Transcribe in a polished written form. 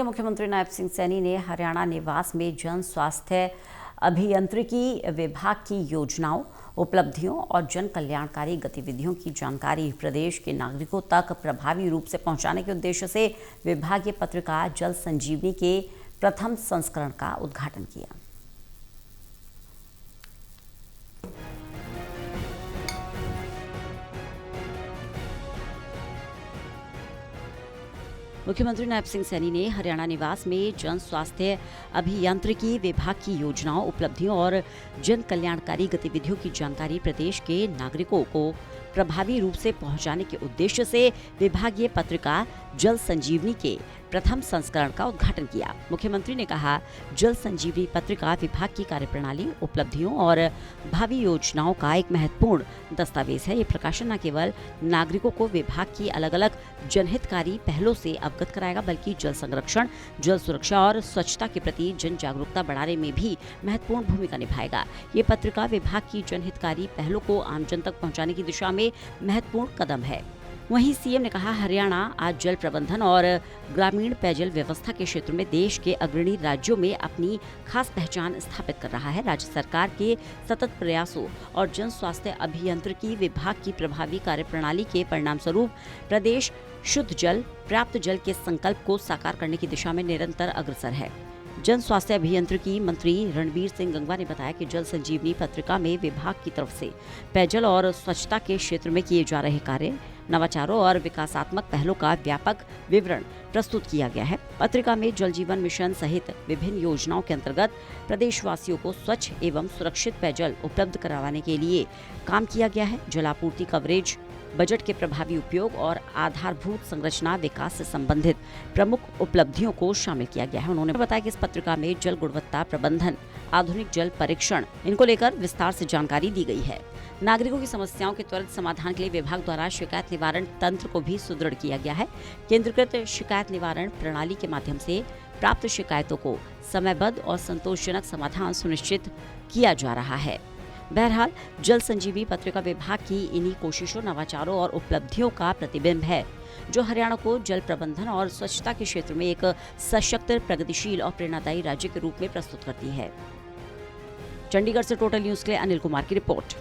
मुख्यमंत्री नायब सिंह सैनी ने हरियाणा निवास में जन स्वास्थ्य अभियांत्रिकी विभाग की योजनाओं, उपलब्धियों और जन कल्याणकारी गतिविधियों की जानकारी प्रदेश के नागरिकों तक प्रभावी रूप से पहुंचाने के उद्देश्य से विभागीय पत्रिका जल संजीवनी के प्रथम संस्करण का उद्घाटन किया। मुख्यमंत्री नायब सिंह सैनी ने हरियाणा निवास में जन स्वास्थ्य अभियांत्रिकी विभाग की योजनाओं, उपलब्धियों और जन कल्याणकारी गतिविधियों की जानकारी प्रदेश के नागरिकों को प्रभावी रूप से पहुंचाने के उद्देश्य से विभागीय पत्रिका जल संजीवनी के प्रथम संस्करण का उद्घाटन किया। मुख्यमंत्री ने कहा, जल संजीवनी पत्रिका विभाग की कार्यप्रणाली, उपलब्धियों और भावी योजनाओं का एक महत्वपूर्ण दस्तावेज है। ये प्रकाशन न केवल नागरिकों को विभाग की अलग अलग जनहितकारी पहलों से अवगत कराएगा, बल्कि जल संरक्षण, जल सुरक्षा और स्वच्छता के प्रति जन जागरूकता बढ़ाने में भी महत्वपूर्ण भूमिका निभाएगा। ये पत्रिका विभाग की जनहितकारी पहलों को आमजन तक पहुंचाने की दिशा में महत्वपूर्ण कदम है। वहीं सीएम ने कहा, हरियाणा आज जल प्रबंधन और ग्रामीण पेयजल व्यवस्था के क्षेत्र में देश के अग्रणी राज्यों में अपनी खास पहचान स्थापित कर रहा है। राज्य सरकार के सतत प्रयासों और जन स्वास्थ्य अभियांत्रिकी विभाग की प्रभावी कार्यप्रणाली के परिणाम स्वरूप प्रदेश शुद्ध जल, पर्याप्त जल के संकल्प को साकार करने की दिशा में निरंतर अग्रसर है। जन स्वास्थ्य अभियांत्रिकी मंत्री रणबीर सिंह गंगवा ने बताया कि जल संजीवनी पत्रिका में विभाग की तरफ से पेयजल और स्वच्छता के क्षेत्र में किए जा रहे कार्य, नवाचारों और विकासात्मक पहलों का व्यापक विवरण प्रस्तुत किया गया है। पत्रिका में जल जीवन मिशन सहित विभिन्न योजनाओं के अंतर्गत प्रदेशवासियों को स्वच्छ एवं सुरक्षित पेयजल उपलब्ध करवाने के लिए काम किया गया है। जलापूर्ति कवरेज, बजट के प्रभावी उपयोग और आधारभूत संरचना विकास से संबंधित प्रमुख उपलब्धियों को शामिल किया गया है। उन्होंने बताया कि इस पत्रिका में जल गुणवत्ता प्रबंधन, आधुनिक जल परीक्षण, इनको लेकर विस्तार से जानकारी दी गई है। नागरिकों की समस्याओं के त्वरित समाधान के लिए विभाग द्वारा शिकायत निवारण तंत्र को भी सुदृढ़ किया गया है। केंद्रीकृत शिकायत निवारण प्रणाली के माध्यम से प्राप्त शिकायतों को समयबद्ध और संतोषजनक समाधान सुनिश्चित किया जा रहा है। बहरहाल, जल संजीवनी पत्रिका विभाग की इन्हीं कोशिशों, नवाचारों और उपलब्धियों का प्रतिबिंब है, जो हरियाणा को जल प्रबंधन और स्वच्छता के क्षेत्र में एक सशक्त, प्रगतिशील और प्रेरणादायी राज्य के रूप में प्रस्तुत करती है। चंडीगढ़ से टोटल न्यूज़ के लिए अनिल कुमार की रिपोर्ट।